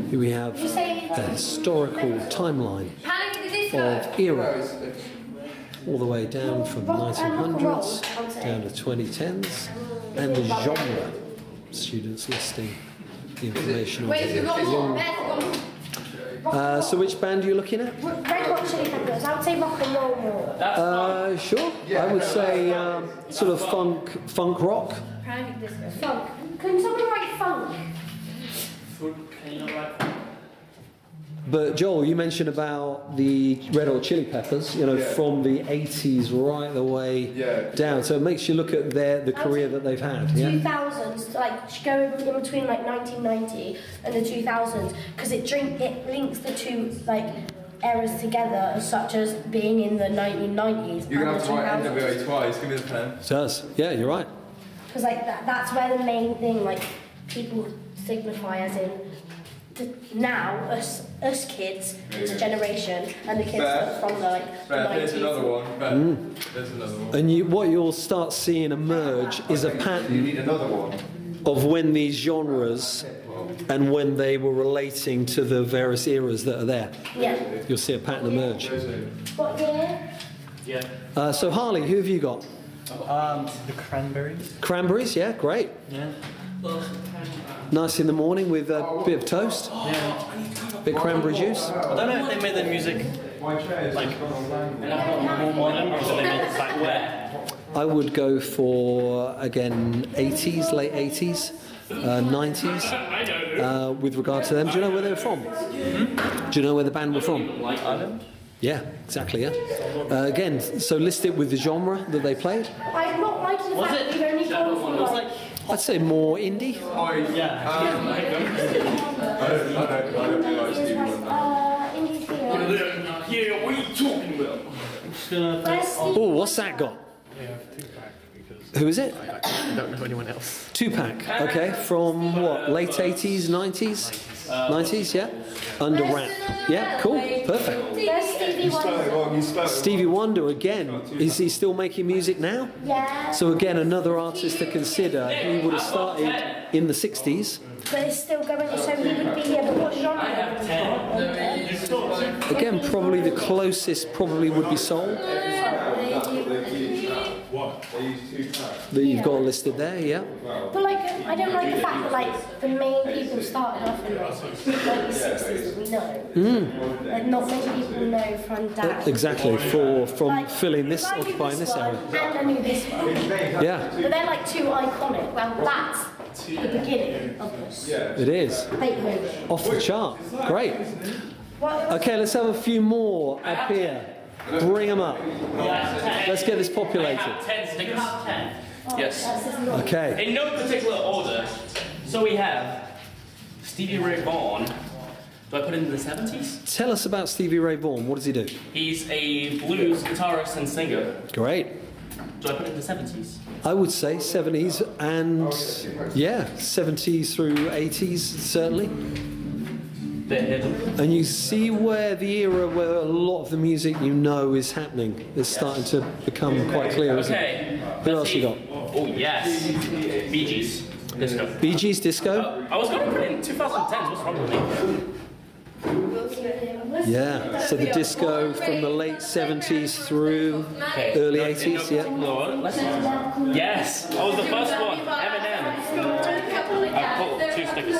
Here we have a historical timeline of era, all the way down from the 1900s down to 2010s, and the genre. Students listing the information on it. So which band are you looking at? Red Hot Chili Peppers. I would say rock and roll more. Sure. I would say sort of funk rock. Funk. Can someone write funk? But Joel, you mentioned about the Red Hot Chili Peppers, you know, from the 80s right the way down. So it makes you look at the career that they've had. 2000s, like go in between like 1990 and the 2000s, because it links the two like eras together, such as being in the 1990s. You're gonna have to write NWA twice. Give me the pen. It does. Yeah, you're right. Because like that's where the main thing like people signify as in. Now, us kids, it's a generation, and the kids that are from the like the 90s. There's another one. There's another one. And what you'll start seeing emerge is a pattern You need another one. of when these genres and when they were relating to the various eras that are there. Yeah. You'll see a pattern emerge. What year? Yeah. So Harley, who have you got? The Cranberries. Cranberries, yeah, great. Yeah. Nice in the morning with a bit of toast. Yeah. Bit of cranberry juice. I don't know if they made their music like more modern or if they made it back then. I would go for, again, 80s, late 80s, 90s, with regard to them. Do you know where they're from? Do you know where the band were from? Ireland? Yeah, exactly, yeah. Again, so list it with the genre that they played. I'm not liking the fact that you've only gone for like... I'd say more indie. Yeah. I don't realise Stevie Wonder. Indie Theo. Yeah, what are you talking about? Where's Stevie? Oh, what's that got? Who is it? I don't know anyone else. Tupac, okay, from what, late 80s, 90s? 90s, yeah? Under Rap. Yeah, cool, perfect. Where's Stevie Wonder? Stevie Wonder, again, is he still making music now? Yeah. So again, another artist to consider. He would have started in the 60s. But it's still going, so he would be here, but what genre? Again, probably the closest probably would be soul. That you've got listed there, yeah. But like, I don't like the fact that like the main people started off in like the 60s that we know. Like not many people know front down. Exactly, from Like, filling this, I knew occupying this one, area. And I knew this one. Yeah, But they're like two iconic. Well, that's the beginning of this. it is. Beethoven. Off the chart. Great. What? Okay, let's have a few more up here. Bring them up. Let's get this populated. 10 stickers. 10. Yes. Okay. In no particular order. So we have Stevie Ray Vaughan. Do I put it in the 70s? Tell us about Stevie Ray Vaughan. What does he do? He's a blues guitarist and singer. Great. Do I put it in the 70s? I would say 70s and, yeah, 70s through 80s, certainly. They're hidden. And you see where the era where a lot of the music you know is happening is starting to become quite clear, isn't it? Okay. Who else you got? Oh, yes. Bee Gees. Disco. Bee Gees Disco? I was going to put it in 2010s. What's wrong with me? Yeah, so the disco from the late 70s through early 80s, yeah. Yes. I was the first one. Eminem. I put 2 stickers.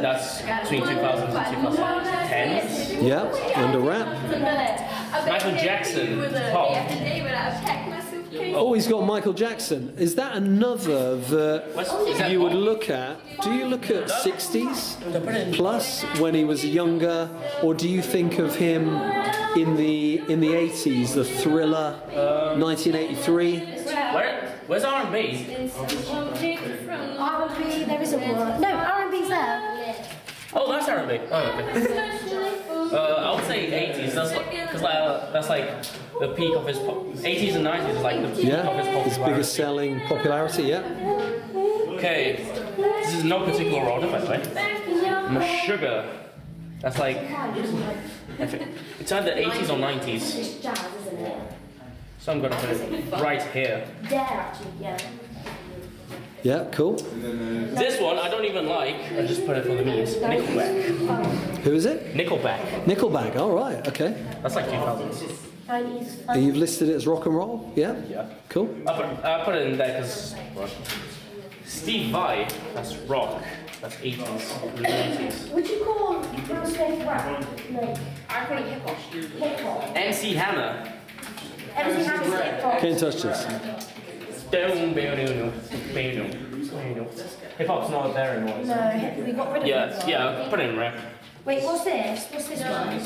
That's between 2000s and 2010s. Yeah, under Rap. Michael Jackson. Pop. Oh, he's got Michael Jackson. Is that another that you would look at? Do you look at 60s plus when he was younger, or do you think of him in the 80s, the Thriller, 1983? Where's R&B? R&B, there isn't one. No, R&B's there. Oh, that's R&B. Oh, okay. I would say 80s. That's like the peak of his 80s and 90s is like the peak of his Yeah, popularity. his biggest selling popularity, yeah. Okay, this is no particular order, by the way. Sugar. That's like it's either 80s or 90s. It's jazz, isn't it? So I'm gonna put it right here. There, actually, yeah. Yeah, cool. This one I don't even like. I just put it for the memes. Nickelback. Who is it? Nickelback. Nickelback. All right. Okay. That's like 2000s. 90s. And you've listed it as rock and roll. Yeah. Yeah. Cool. I put it in there because Steve Vai, that's rock. That's 80s, early 80s. Would you call Will Smith rap? Like, I call it hip hop. hip hop? MC Hammer. Everything has hip hop. Can't touch this. Hip hop's not there anymore. No, we got rid of it. Yeah, put it in rap. Wait, what's this? What's this one?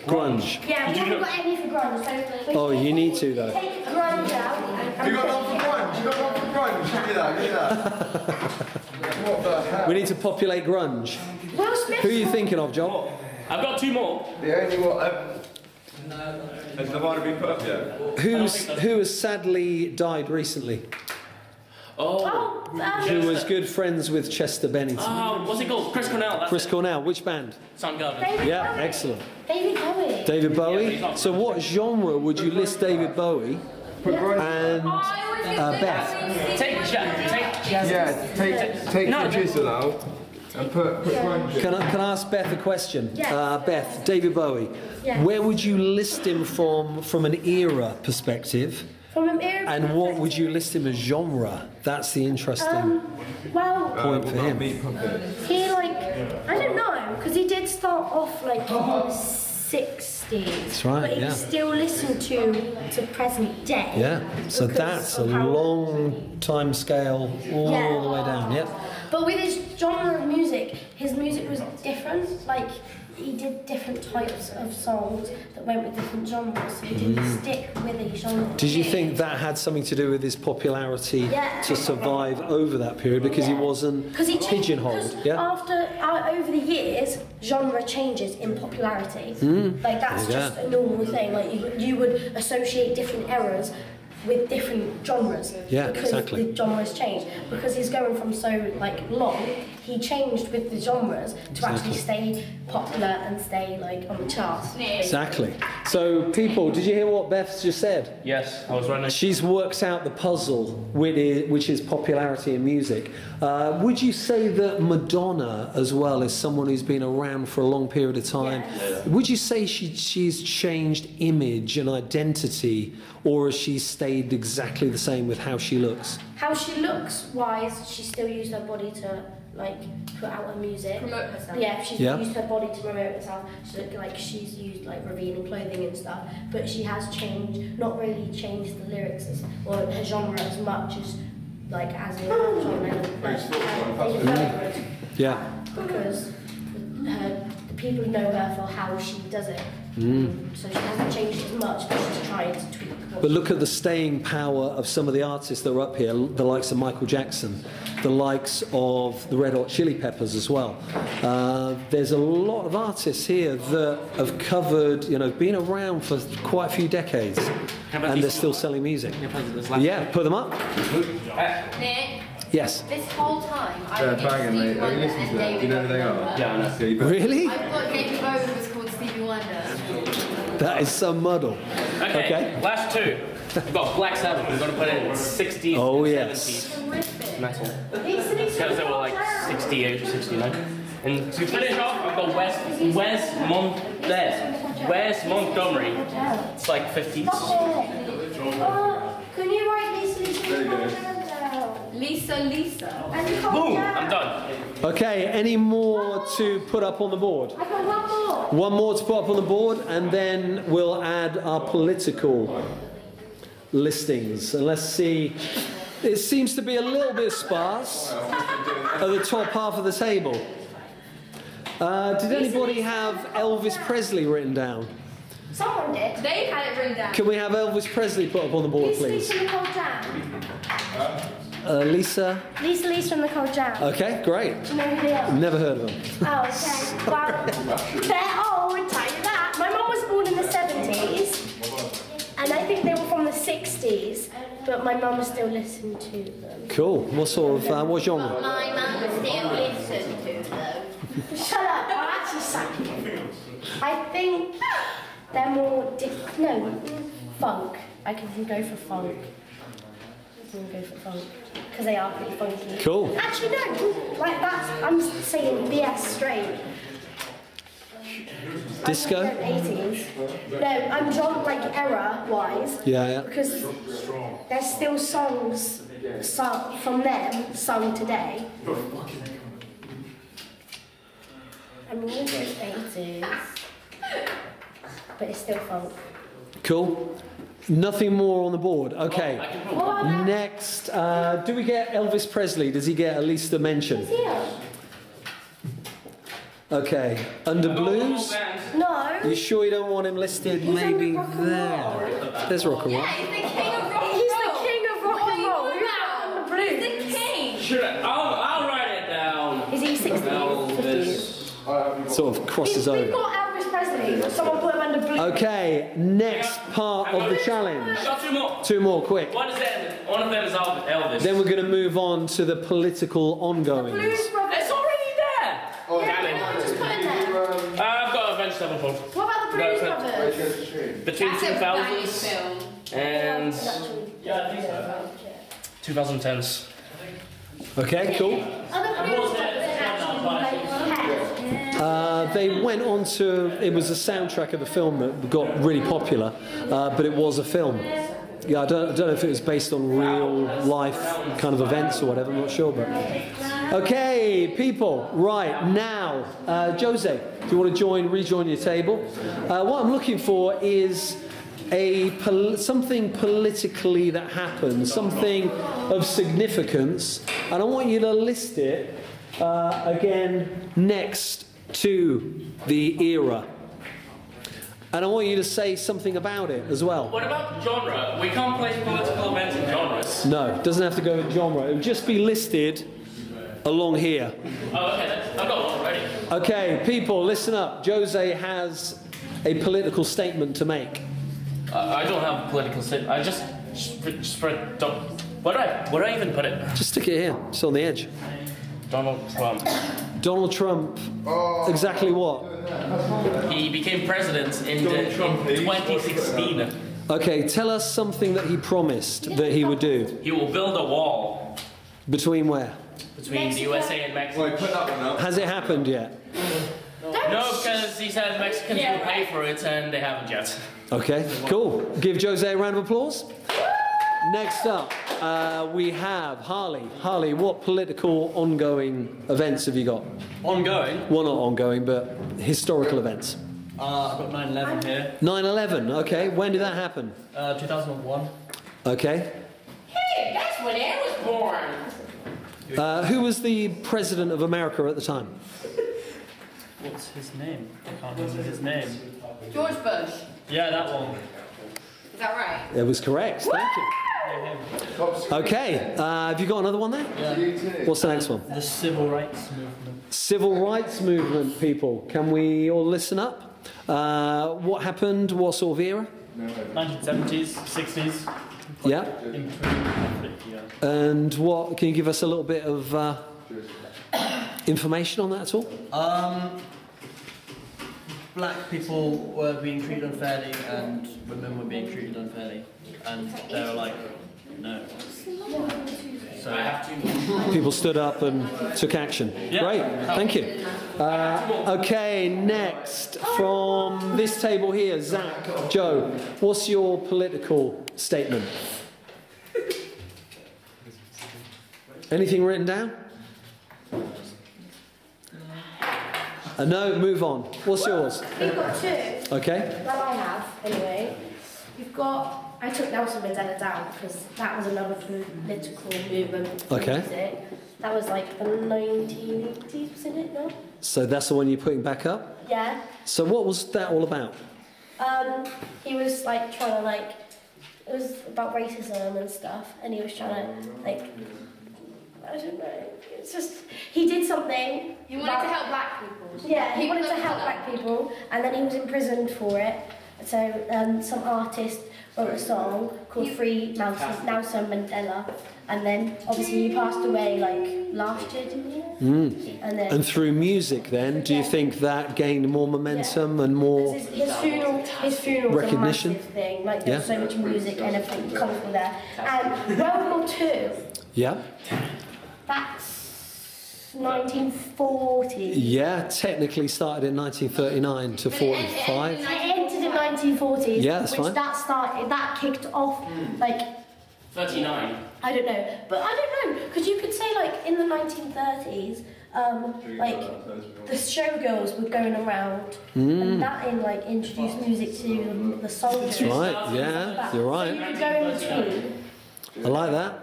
Grunge. Yeah, we haven't got any for grunge. So Oh, you need to though. take grunge out. And You got one for grunge. You got one for grunge. Give me that. Give me that. What the hell? We need to populate grunge. Will Smith. Who are you thinking of, John? I've got two more. The only one. Has Nirvana been put up yet? Who has sadly died recently? Oh, Who was good friends with Chester Bennington? what's it called? Chris Cornell. That's Chris it. Cornell. Which band? Soundgarden. David Yeah, Bowie. excellent. David Bowie. David Yeah, Bowie. he's not- So what genre would you list David Bowie and Beth? Take Jack. Yeah. Take No. producer out and put grunge. Can I ask Beth a question? Yeah. Beth, David Bowie. Yeah. Where would you list him from an era perspective? From an era. And what would you list him as genre? That's the interesting Well, point for him. Meat puppet. he like, I don't know, because he did start off like in the 60s. That's right, But yeah. he's still listened to present day. Yeah, so because that's a of how- long time scale all Yeah. the way down. Yep. But with his genre of music, his music was different. Like, he did different types of songs that went with different genres, so he didn't stick with a genre. Did you think that had something to do with his popularity Yeah. to survive over that period because he wasn't Because he changed, pigeonholed? because Yeah. after over the years, genre changes in popularity. Like that's Yeah. just a normal thing. Like you would associate different eras with different genres. Yeah, because exactly. the genres change. Because he's going from so like long, he changed with the genres to actually stay popular and stay like on the charts. Exactly. So, people, did you hear what Beth just said? Yes, I was running. She's worked out the puzzle, which is popularity in music. Would you say that Madonna, as well, is someone who's been around for a long period of time? Yes. Would you say she's changed image and identity, or has she stayed exactly the same with how she looks? How she looks wise, she still used her body to like put out her music. Promote herself. Yeah, she's Yeah. used her body to promote herself. So like she's used like revealing clothing and stuff. But she has changed, not really changed the lyrics or her genre as much as like as in John Lennon. David Bowie, Yeah. because the people know her for how she does it. So she hasn't changed as much, but she's tried to tweak. what But she look at the staying power of some of the artists that are up here, the likes of Michael Jackson, the likes of the Red Hot Chili Peppers as well. There's a lot of artists here that have covered, been around for quite a few decades, and they're still selling music. Yeah, put them up. Nick, Yes. this whole time I've They're been banging, mate. Stevie Have you Wonder listened and to them? Do you David know who they are? Bowie. Yeah, I know. Yeah, you better. Really? I've got David Bowie was called Stevie Wonder. That is some muddle. Okay, last two. We've got Black Sabbath. We're going to put it in 60s Oh, and yes. 70s metal. These Because they were like 68 or 69. And to finish off, we've got Wes Montgomery. It's like 50s. Can you write Lisa Lisa. And you can't Boom, I'm done. Okay, any more to put up on the board? I got one more. One more to put up on the board, and then we'll add our political listings. And let's see. It seems to be a little bit sparse at the top half of the table. Did anybody have Elvis Presley written down? Someone did. They had it written down. Can we have Elvis Presley put up on the board, please? Lisa Nicole Jam. Lisa? Lisa from Nicole Jam. Okay, great. Do you know who they are? Never heard of them. Oh, okay. Well, they're old, tell you that. My mum was born in the 70s, and I think they were from the 60s, but my mum still listened to them. Cool. What sort of, what genre? My mum still listens to them. Shut up, I'll actually sack you. I think they're more, funk. I can go for funk. and go for funk because they are pretty funky. Cool. Actually, no, like that's I'm saying BS straight. Disco? 80s. No, I'm John like era-wise. Yeah. Because there's still songs sung from them sung today. I mean, it's 80s, but it's still funk. Cool. Nothing more on the board. Okay. What about Next, do we get Elvis Presley? Does he get at least a mention? here? Okay. Under blues? No. You sure you don't want him listed He's maybe under rock and there? There's rock and roll. He's the king of rock and He's roll. the king of rock and roll. Who's Wow. on the blues? He's the king. Should I? I'll write it down. Is he 60s? 50s? Sort of crosses We've over. got Elvis Presley. Someone put him under blues. Okay, next part of the challenge. I got two more. Two more, quick. One is that. One of them is Elvis. Then we're going to move on to the political ongoings. Blues Brothers. It's already there. Yeah, just put in there. I've got Avenged Sevenfold. What about the Blues Brothers? Between That's a banging 2000s film. and Yeah, I think so. 2010s. Okay, cool. Are the Blues Brothers actually pet? They went on to, it was a soundtrack of a film that got really popular, but it was a film. Yeah, I don't know if it was based on real life kind of events or whatever, I'm not sure. But okay, people, right, now, Jose, do you want to rejoin your table? What I'm looking for is something politically that happened, something of significance, and I want you to list it again next to the era. And I want you to say something about it as well. What about genre? We can't place political events in genres. No, it doesn't have to go in genre. It would just be listed along here. Oh, okay. I've got one ready. Okay, people, listen up. Jose has a political statement to make. I don't have a political statement. I just spread. Where do I even put it? Just stick it here. It's on the edge. Donald Trump. Donald Trump. Exactly what? He became president in 2016. Okay, tell us something that he promised that he would do. He will build a wall Between where? between the USA and Mexico. Wait, put that one up. Has it happened yet? No, because he said Mexicans will pay for it, and they haven't yet. Okay, cool. Give Jose a round of applause. Next up, we have Harley. Harley, what political ongoing events have you got? Ongoing. Well, not ongoing, but historical events. I've got 9/11 here. 9/11, okay. When did that happen? 2001. Okay. Hey, that's when I was born. Who was the president of America at the time? What's his name? I can't remember his name. George Bush. Yeah, that one. Is that right? It was correct. Thank you. Okay. Have you got another one there? What's the next one? The civil rights movement. Civil rights movement, people. Can we all listen up? What happened? What sort of era? 1970s, 60s. Yeah. In between conflict, yeah. And what? Can you give us a little bit of information on that at all? Black people were being treated unfairly and women were being treated unfairly. And they were like, no. So, People stood up and took action. Yeah. Great, thank you. Okay, next from this table here, Zach, Joe, what's your political statement? Anything written down? No, move on. What's yours? We've got two. Okay. That I have, anyway. We've got. I took Nelson Mandela down because that was another political movement. for Okay. music. That was like the 1980s, wasn't it? No? So that's the one you're putting back up? Yeah. So what was that all about? He was like trying to like. It was about racism and stuff, and he was trying to like. I don't know. It's just he did something. He wanted to help black people. Yeah, he wanted to People help of black colour. people, and then he was imprisoned for it. So some artist wrote a song called Free Nelson Mandela, and then obviously he passed away like last year, didn't he? And then And through music, then, do you think that gained more momentum and more? his funeral was Recognition? a massive thing. Like there's so much music and everything colourful there. And World War II, Yeah, that's 1940. yeah. Technically started in 1939 to 45. It ended in 1940s. Yeah, that's fine. That kicked off like 39. I don't know, but I don't know because you could say like in the 1930s, like the showgirls were going around, and that introduced music to the soldiers. That's right. Yeah, you're So right. you could go in between. I like that.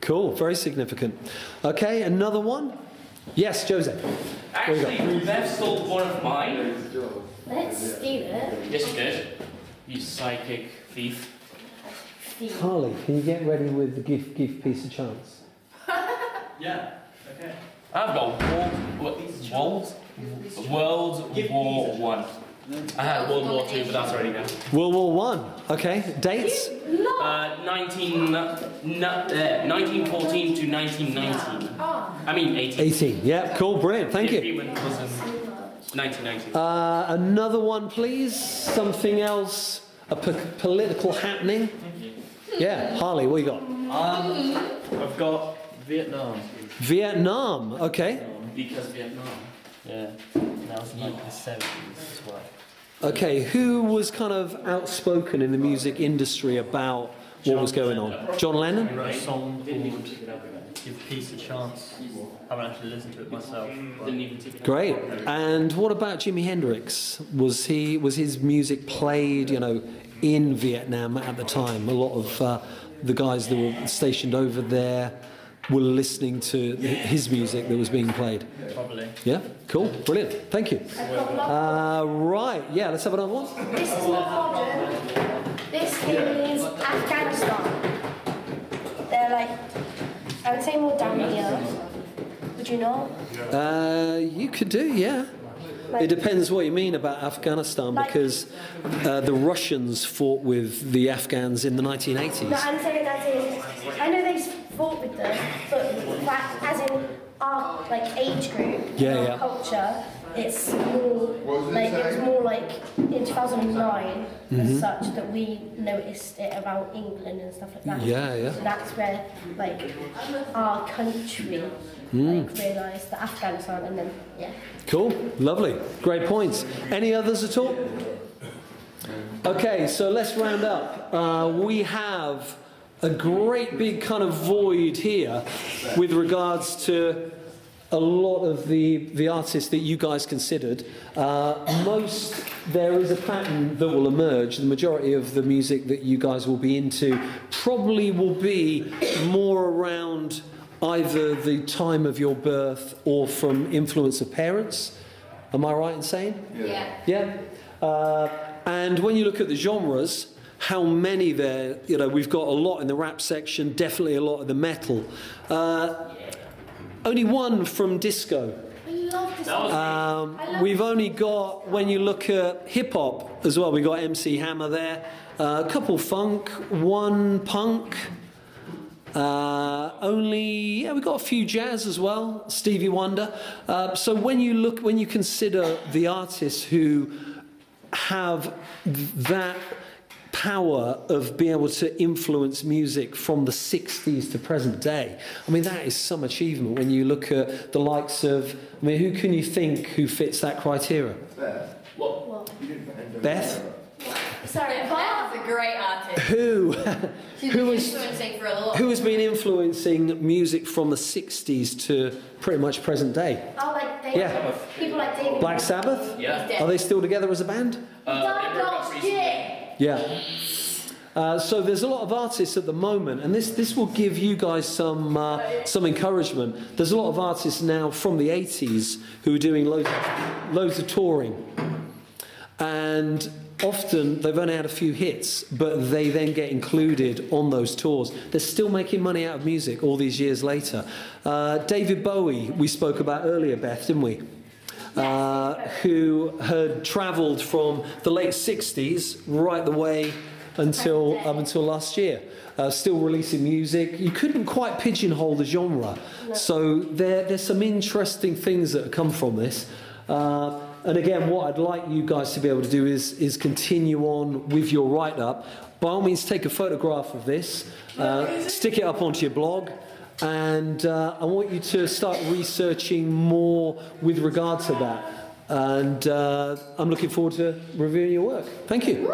Cool. Very significant. Okay, another one. Yes, Joseph. Actually, Bev stole one of mine. Let's steal it. Yes, you did. You psychic thief. Harley, can you get ready with the give piece a chance? Yeah. Okay. I've got World War One. I had World War Two, but that's already gone. World War One. Okay, dates. 1914 to 1919. I mean 18. 18. Yeah, cool, brilliant. Thank you. Agreement was in 1919. Another one, please. Something else. A political happening. Yeah, Harley, what you got? I've got Vietnam. Vietnam. Okay. Because Vietnam. Yeah. That was in like the 70s as well. Okay, who was kind of outspoken in the music industry about what was going on? John I Lennon? wrote a song called Give Peace a Chance. I haven't actually listened to it myself. But Didn't even take it. Great. And what about Jimi Hendrix? Was his music played, in Vietnam at the time? A lot of the guys that were stationed over there were listening to his music that was being played. probably. Yeah, cool, brilliant. Thank you. Right, yeah, let's have another one. This is not modern. This is Afghanistan. They're like, I would say more down here. Would you know? You could do, yeah. It depends what you mean about Afghanistan, because the Russians fought with the Afghans in the 1980s. No, I'm saying that is. I know they fought with them, but that, as in our age group, our culture, it's more like it was more like in 2009 as such that we noticed it about England and stuff like that. Yeah, yeah. So that's where our country realised that Afghanistan, and then Cool, lovely, great points. Any others at all? Okay, so let's round up. We have a great big kind of void here with regards to a lot of the artists that you guys considered. There is a pattern that will emerge. The majority of the music that you guys will be into probably will be more around either the time of your birth or from influence of parents. Am I right in saying? Yeah. Yeah. And when you look at the genres, how many there, we've got a lot in the rap section, definitely a lot of the metal. Only one from disco. I love this. We've only got, when you look at hip hop as well, we got MC Hammer there, a couple funk, one punk. We got a few jazz as well, Stevie Wonder. So when you consider the artists who have that power of being able to influence music from the 60s to present day, I mean, that is some achievement. When you look at the likes of, who can you think who fits that criteria? Beth? Sorry, Beth is a great artist. She's Who been is- influencing for a lot. Who has been influencing music from the 60s to pretty much present day? Oh, like David. Yeah. People like David. Black Sabbath? Yeah. Are they still together as a band? Died last year. Yeah. So there's a lot of artists at the moment, and this will give you guys some encouragement. There's a lot of artists now from the 80s who are doing loads of touring, and often they've only had a few hits, but they then get included on those tours. They're still making money out of music all these years later. David Bowie, we spoke about earlier, Beth, didn't we? who had travelled from the late 60s right the way until last year. Still releasing music. You couldn't quite pigeonhole the genre. So there's some interesting things that have come from this. And again, what I'd like you guys to be able to do is continue on with your write-up. By all means, take a photograph of this, stick it up onto your blog, and I want you to start researching more with regard to that. And I'm looking forward to reviewing your work. Thank you.